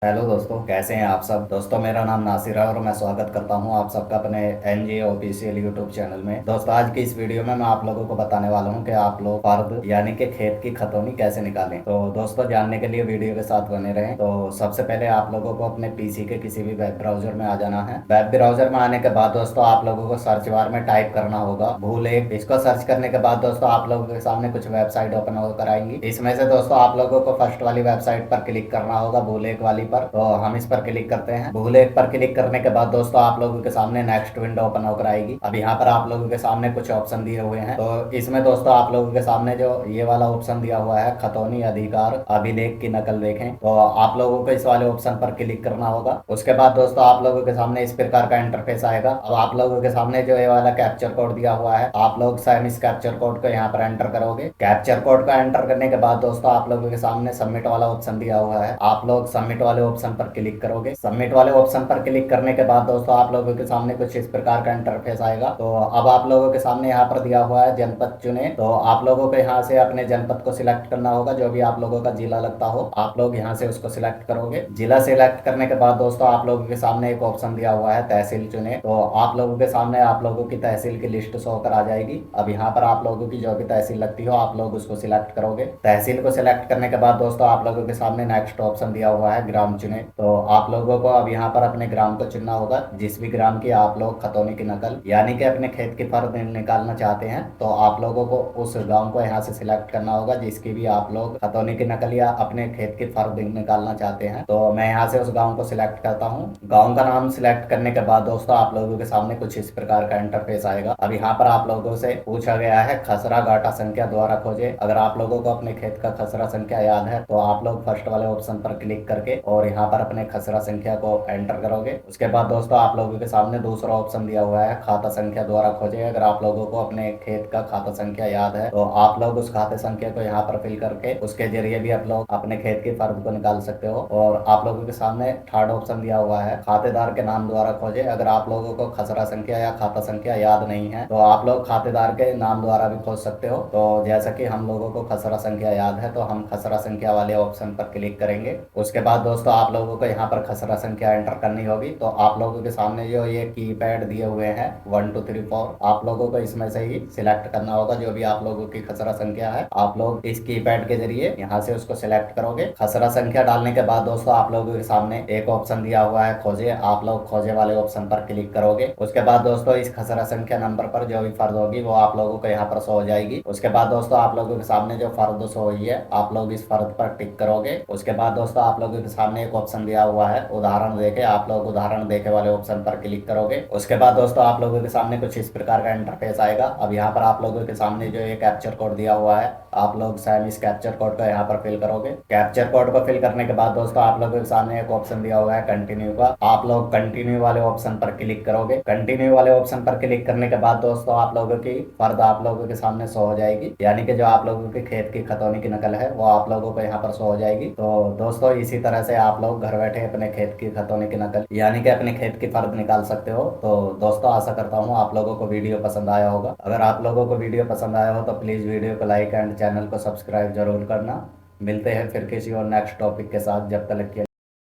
Hello दोस्तों, कैसे हैं आप सब। दोस्तों, मेरा नाम नासिर है और मैं स्वागत करता हूं आप सबका अपने एनजे ऑफिशियल यूट्यूब चैनल में। दोस्तों, आज की इस वीडियो में मैं आप लोगों को बताने वाला हूं कि आप लोग फर्द यानी कि खेत की खतौनी कैसे निकालें। तो दोस्तों, जानने के लिए वीडियो के साथ बने रहें। तो सबसे पहले आप लोगों को अपने पीसी के किसी भी वेब ब्राउजर में आ जाना है। वेब ब्राउजर में आने के बाद दोस्तों आप लोगों को सर्च बार में टाइप करना होगा भूल एक। इसको सर्च करने के बाद दोस्तों आप लोगों के सामने कुछ वेबसाइट ओपन होकर आएंगी। इसमें से दोस्तों आप लोगों को फर्स्ट वाली वेबसाइट पर क्लिक करना होगा, भूल एक वाली पर। तो हम इस पर क्लिक करते हैं। भूल एक पर क्लिक करने के बाद दोस्तों आप लोगों के सामने नेक्स्ट विंडो ओपन होकर आएगी। अब यहाँ पर आप लोगों के सामने कुछ ऑप्शन दिए हुए हैं। तो इसमें दोस्तों आप लोगों के सामने जो ये वाला ऑप्शन दिया हुआ है, खतौनी अधिकार अभिलेख की नकल देखें, तो आप लोगों को इस वाले ऑप्शन पर क्लिक करना होगा। उसके बाद दोस्तों आप लोगों के सामने इस प्रकार का इंटरफेस आएगा। अब आप लोगों के सामने जो ये वाला कैप्चर कोड दिया हुआ है, आप लोग सेम इस कैप्चर कोड को यहाँ पर एंटर करोगे। कैप्चर कोड का एंटर करने के बाद दोस्तों आप लोगों के सामने सबमिट वाला ऑप्शन दिया हुआ है, आप लोग सबमिट वाले ऑप्शन पर क्लिक करोगे। सबमिट वाले ऑप्शन पर क्लिक करने के बाद दोस्तों आप लोगों के सामने कुछ इस प्रकार का इंटरफेस आएगा। तो अब आप लोगों के सामने यहाँ पर दिया हुआ है जनपद चुने। तो आप लोगों को यहाँ से अपने जनपद को सिलेक्ट करना होगा, जो भी आप लोगों का जिला लगता हो आप लोग यहाँ से उसको सिलेक्ट करोगे। जिला सिलेक्ट करने के बाद दोस्तों आप लोगों के सामने एक ऑप्शन दिया हुआ है तहसील चुने। तो आप लोगों के सामने आप लोगों की तहसील की लिस्ट शो कर आ जाएगी। अब यहाँ पर आप लोगों की जो भी तहसील लगती हो आप लोग उसको सिलेक्ट करोगे। तहसील को सिलेक्ट करने के बाद दोस्तों आप लोगों के सामने नेक्स्ट ऑप्शन दिया हुआ है ग्राम चुने। तो आप लोगों को अब यहाँ पर अपने ग्राम को चुनना होगा। जिस भी ग्राम की आप लोग खतौनी की नकल यानी कि अपने खेत की फर्द निकालना चाहते हैं, तो आप लोगों को उस गांव को यहाँ से सिलेक्ट करना होगा जिसकी भी आप लोग खतौनी की नकल या अपने खेत की फर्द निकालना चाहते हैं। तो मैं यहाँ से उस गाँव को सिलेक्ट करता हूँ। गाँव का नाम सिलेक्ट करने के बाद दोस्तों आप लोगों के सामने कुछ इस प्रकार का इंटरफेस आएगा। अब यहाँ पर आप लोगों से पूछा गया है खसरा गाटा संख्या द्वारा खोजे। अगर आप लोगों को अपने खेत का खसरा संख्या याद है तो आप लोग फर्स्ट वाले ऑप्शन पर क्लिक करके और यहाँ पर अपने खसरा संख्या को एंटर करोगे। उसके बाद दोस्तों आप लोगों के सामने दूसरा ऑप्शन दिया हुआ है खाता संख्या द्वारा खोजे। अगर आप लोगों को अपने खेत का खाता संख्या याद है तो आप लोग उस खाते संख्या को यहाँ पर फिल करके उसके जरिए भी आप लोग अपने खेत की फर्द को निकाल सकते हो। और आप लोगों के सामने थर्ड ऑप्शन दिया हुआ है खातेदार के नाम द्वारा खोजे। अगर आप लोगों को खसरा संख्या या खाता संख्या याद नहीं है तो आप लोग खातेदार के नाम द्वारा भी खोज सकते हो। तो जैसा कि हम लोगों को खसरा संख्या याद है तो हम खसरा संख्या वाले ऑप्शन पर क्लिक करेंगे। उसके बाद दोस्तों आप लोगों को यहाँ पर खसरा संख्या एंटर करनी होगी। तो आप लोगों के सामने जो ये कीपैड दिए हुए हैं 1 2 3 4, आप लोगों को इसमें से ही सिलेक्ट करना होगा जो भी आप लोगों की खसरा संख्या है। आप लोग इस कीपैड के जरिए यहाँ से उसको सिलेक्ट करोगे। खसरा संख्या डालने के बाद दोस्तों आप लोगों के सामने एक ऑप्शन दिया हुआ है खोजे। आप लोग खोजे वाले ऑप्शन पर क्लिक करोगे। उसके बाद दोस्तों इस खसरा संख्या नंबर पर जो भी फर्द होगी वो आप लोगों को यहाँ पर शो हो जाएगी। उसके बाद दोस्तों आप लोगों के सामने जो फर्द शो हुई है आप लोग इस फर्द पर टिक करोगे। उसके बाद दोस्तों आप लोगों के सामने एक ऑप्शन दिया हुआ है उदाहरण देखे। आप लोग उदाहरण देखे वाले ऑप्शन पर क्लिक करोगे। उसके बाद दोस्तों आप लोगों के सामने कुछ इस प्रकार का इंटरफेस आएगा। अब यहाँ पर आप लोगों के सामने जो ये कैप्चर कोड दिया हुआ है आप लोग सेम इस कैप्चर कोड को यहाँ पर फिल करोगे। कैप्चर कोड को फिल करने के बाद दोस्तों आप लोगों के सामने एक ऑप्शन दिया हुआ है कंटिन्यू का। आप लोग कंटिन्यू वाले ऑप्शन पर क्लिक करोगे। कंटिन्यू वाले ऑप्शन पर क्लिक करने के बाद दोस्तों आप लोगों की फर्द आप लोगों के सामने शो हो जाएगी, यानी कि जो आप लोगों के खेत की खतौनी की नकल है वो आप लोगों को यहाँ पर शो हो जाएगी। तो दोस्तों इसी तरह से आप लोग घर बैठे अपने खेत की खतौनी की नकल यानी कि अपने खेत की फर्द निकाल सकते हो। तो दोस्तों आशा करता हूँ आप लोगों को वीडियो पसंद आया होगा। अगर आप लोगों को वीडियो पसंद आया हो तो प्लीज़ वीडियो को लाइक एंड चैनल को सब्सक्राइब जरूर करना। मिलते हैं फिर किसी और नेक्स्ट टॉपिक के साथ, जब तक के